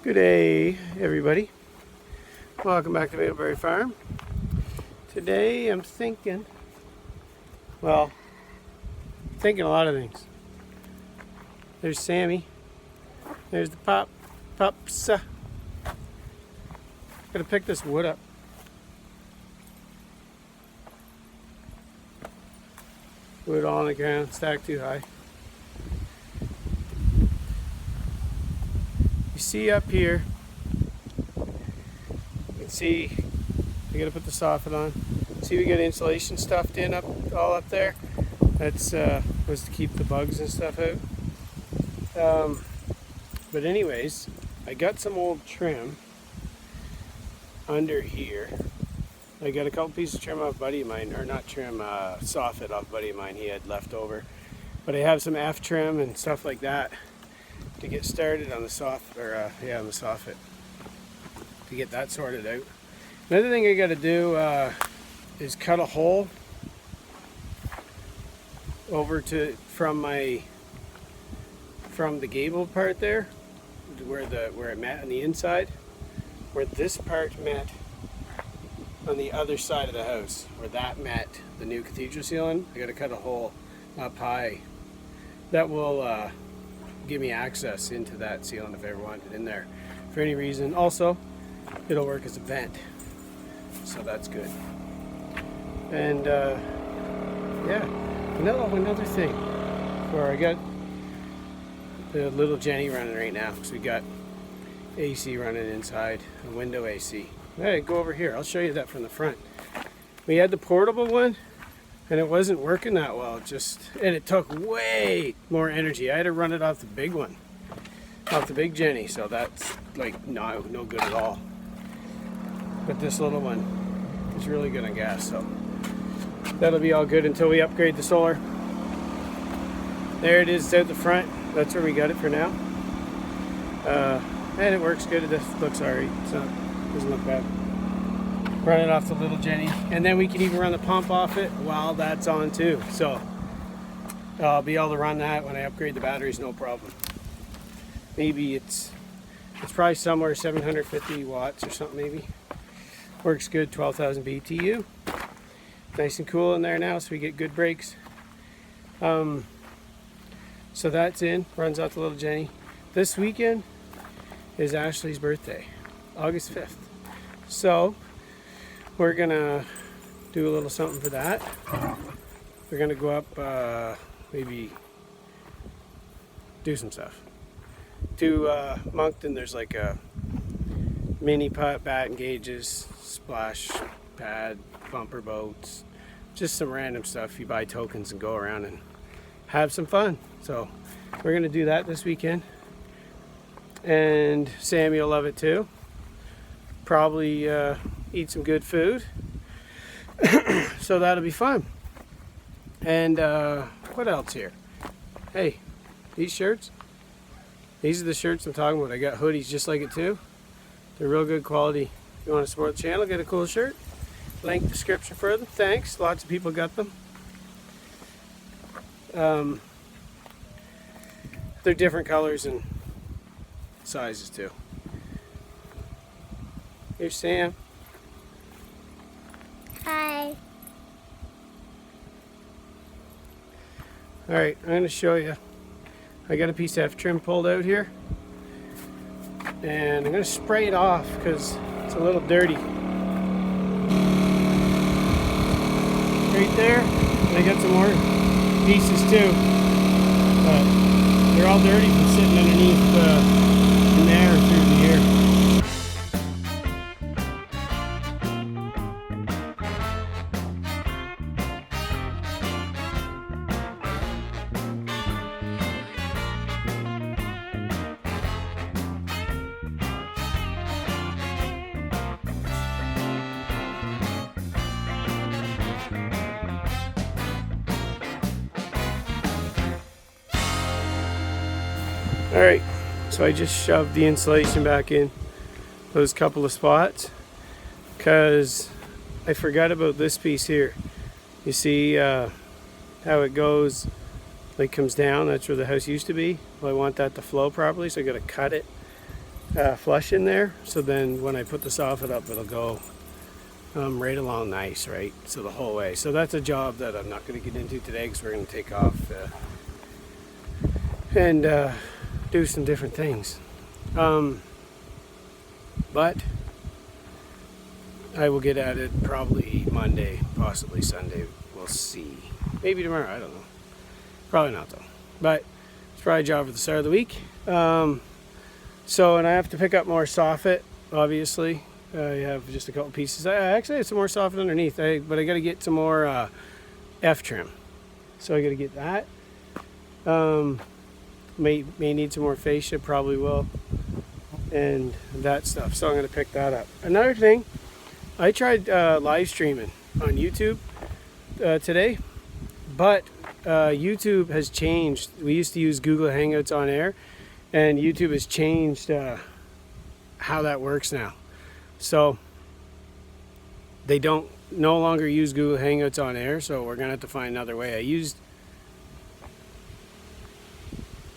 Good day, everybody. Welcome back to Mapleberry Farm. Today I'm thinking a lot of things. There's Sammy. There's the pups. Gotta pick this wood up. Wood all on the ground, stacked too high. You see up here, you can see, I gotta put the soffit on. See, we got insulation stuffed in all up there. That's was to keep the bugs and stuff out. But anyways, I got some old trim under here. I got a couple pieces of trim off a buddy of mine, or not trim, soffit off a buddy of mine he had left over. But I have some F trim and stuff like that to get started on the on the soffit, to get that sorted out. Another thing I got to do is cut a hole over from the gable part there, where it met on the inside, where this part met on the other side of the house, where that met the new cathedral ceiling. I got to cut a hole up high that will give me access into that ceiling if I ever wanted it in there for any reason. Also, it'll work as a vent, so that's good. And yeah, another thing, where I got the little Jenny running right now, because we got AC running inside, a window AC. Hey, go over here, I'll show you that from the front. We had the portable one and it wasn't working that well, and it took way more energy. I had to run it off the big one, off the big Jenny, so that's like no good at all. But this little one is really good on gas, so that'll be all good until we upgrade the solar. There it is out the front. That's where we got it for now. And it works good. It looks alright, so it doesn't look bad. Run it off the little Jenny, and then we can even run the pump off it while that's on too. So I'll be able to run that when I upgrade the batteries, no problem. Maybe it's probably somewhere 750 watts or something maybe. Works good, 12,000 BTU. Nice and cool in there now, so we get good brakes. So that's in, runs out the little Jenny. This weekend is Ashley's birthday, August 5th. So we're gonna do a little something for that. We're gonna go up, maybe do some stuff. To Moncton, there's like a mini putt, bat and gauges, splash pad, bumper boats, just some random stuff. You buy tokens and go around and have some fun. So we're gonna do that this weekend, and Sammy will love it too. Probably eat some good food. So that'll be fun. And what else here? Hey, these shirts, these are the shirts I'm talking about. I got hoodies just like it too. They're real good quality. If you want to support the channel, get a cool shirt. Link description for them. Thanks, lots of people got them. They're different colors and sizes too. Here's Sam. Hi. Alright, I'm going to show you. I got a piece of F trim pulled out here, and I'm going to spray it off because it's a little dirty. Right there, and I got some more pieces too, but they're all dirty from sitting underneath in there through the year. Alright, so I just shoved the insulation back in those couple of spots because I forgot about this piece here. You see how it goes, like comes down? That's where the house used to be. Well, I want that to flow properly, so I got to cut it flush in there. So then when I put the soffit up, it'll go right along nice, right? So the whole way. So that's a job that I'm not going to get into today because we're going to take off and do some different things. But I will get at it probably Monday, possibly Sunday. We'll see. Maybe tomorrow, I don't know. Probably not though. But it's probably a job for the start of the week. So, and I have to pick up more soffit, obviously. I have just a couple pieces. I actually have some more soffit underneath, but I got to get some more F trim. So I got to get that. May need some more fascia, probably will. And that stuff. So I'm going to pick that up. Another thing, I tried live streaming on YouTube today, but YouTube has changed. We used to use Google Hangouts on air, and YouTube has changed how that works now. So they don't no longer use Google Hangouts on air, so we're gonna have to find another way.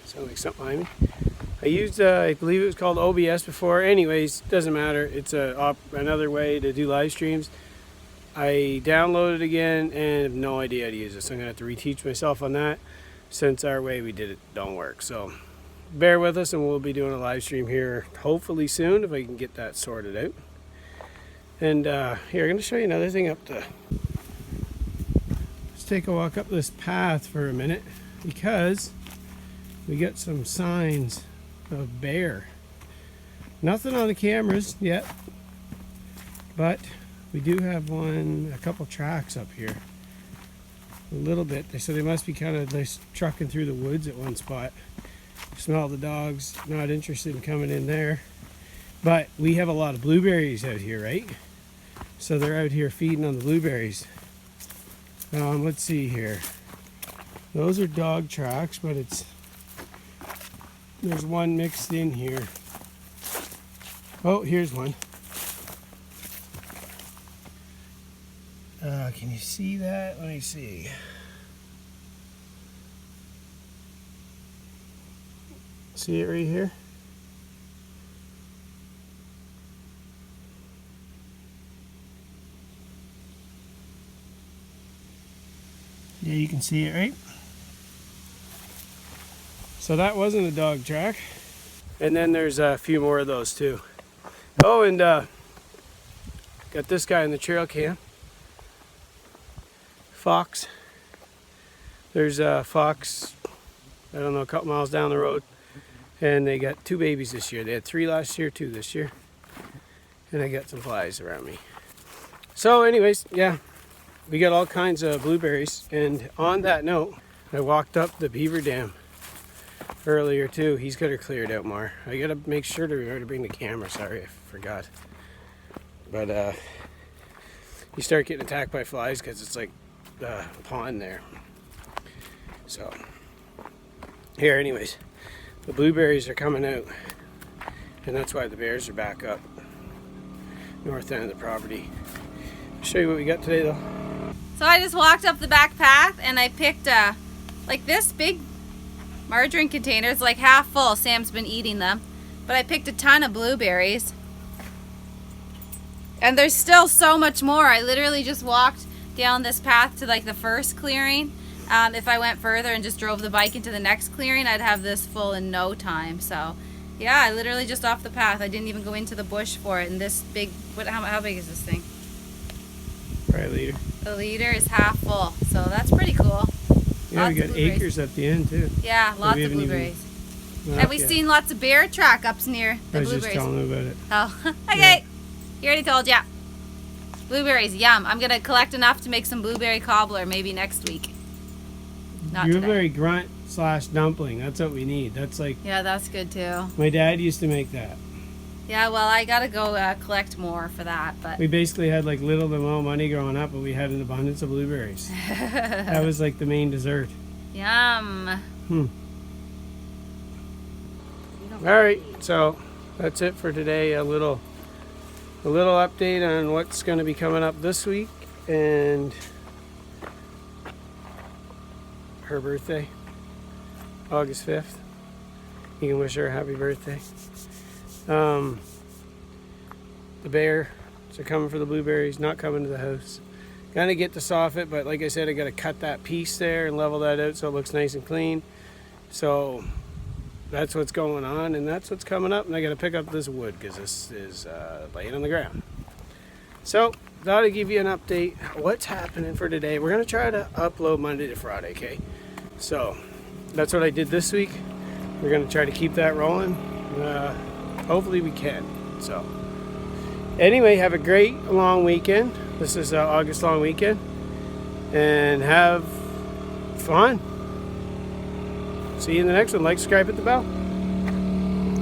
Sound like something behind me. I used I believe it was called OBS before. Anyways, doesn't matter. It's another way to do live streams. I downloaded it again and have no idea how to use it, so I'm gonna have to reteach myself on that since our way we did it don't work. So bear with us, and we'll be doing a live stream here hopefully soon if I can get that sorted out. And here, I'm going to show you another thing up the... Let's take a walk up this path for a minute because we got some signs of bear. Nothing on the cameras yet, but we do have a couple tracks up here. A little bit. So they must be kind of trucking through the woods at one spot. Smell the dogs, not interested in coming in there. But we have a lot of blueberries out here, right? So they're out here feeding on the blueberries. Let's see here. Those are dog tracks, but there's one mixed in here. Oh, here's one. Can you see that? Let me see. See it right here? Yeah, you can see it, right? So that wasn't a dog track. And then there's a few more of those too. Oh, and got this guy in the trail cam. Fox. There's a fox, I don't know, a couple miles down the road. And they got 2 babies this year. They had 3 last year, 2 this year. And I got some flies around me. So anyways, yeah, we got all kinds of blueberries. And on that note, I walked up the beaver dam earlier too. He's got her cleared out more. I gotta make sure to remember to bring the camera. Sorry, I forgot. But you start getting attacked by flies because it's like a pond there. So here, anyways, the blueberries are coming out, and that's why the bears are back up north end of the property. I'll show you what we got today though. So I just walked up the back path and I picked like this big margarine container. It's like half full. Sam's been eating them. But I picked a ton of blueberries. And there's still so much more. I literally just walked down this path to like the first clearing. If I went further and just drove the bike into the next clearing, I'd have this full in no time. So yeah, I literally just off the path. I didn't even go into the bush for it. And this big, how big is this thing? Probably a liter. The liter is half full, so that's pretty cool. Yeah, lots we got acres at the end too. Yeah, lots of blueberries. And we've seen lots of bear track ups near the blueberries. I was just telling them about it. Oh, okay. Yeah. You already told ya. Blueberries, yum. I'm gonna collect enough to make some blueberry cobbler maybe next week. Not blueberry grunt / dumpling. That's what we need. That's like. Yeah, that's good too. My dad used to make that. Yeah, well, I gotta go collect more for that. But we basically had like little to no money growing up, but we had an abundance of blueberries. That was like the main dessert. Yum. All right, so that's it for today. A little update on what's going to be coming up this week, and her birthday, August 5th. You can wish her a happy birthday. The bears are coming for the blueberries, not coming to the house. Gonna get the soffit, but like I said, I gotta cut that piece there and level that out so it looks nice and clean. So that's what's going on, and that's what's coming up. And I gotta pick up this wood because this is laying on the ground. So thought I'd give you an update what's happening for today. We're gonna try to upload Monday to Friday, okay? So that's what I did this week. We're gonna try to keep that rolling. Hopefully we can. So anyway, have a great long weekend. This is August long weekend, and have fun. See you in the next one. Like, subscribe, hit the bell.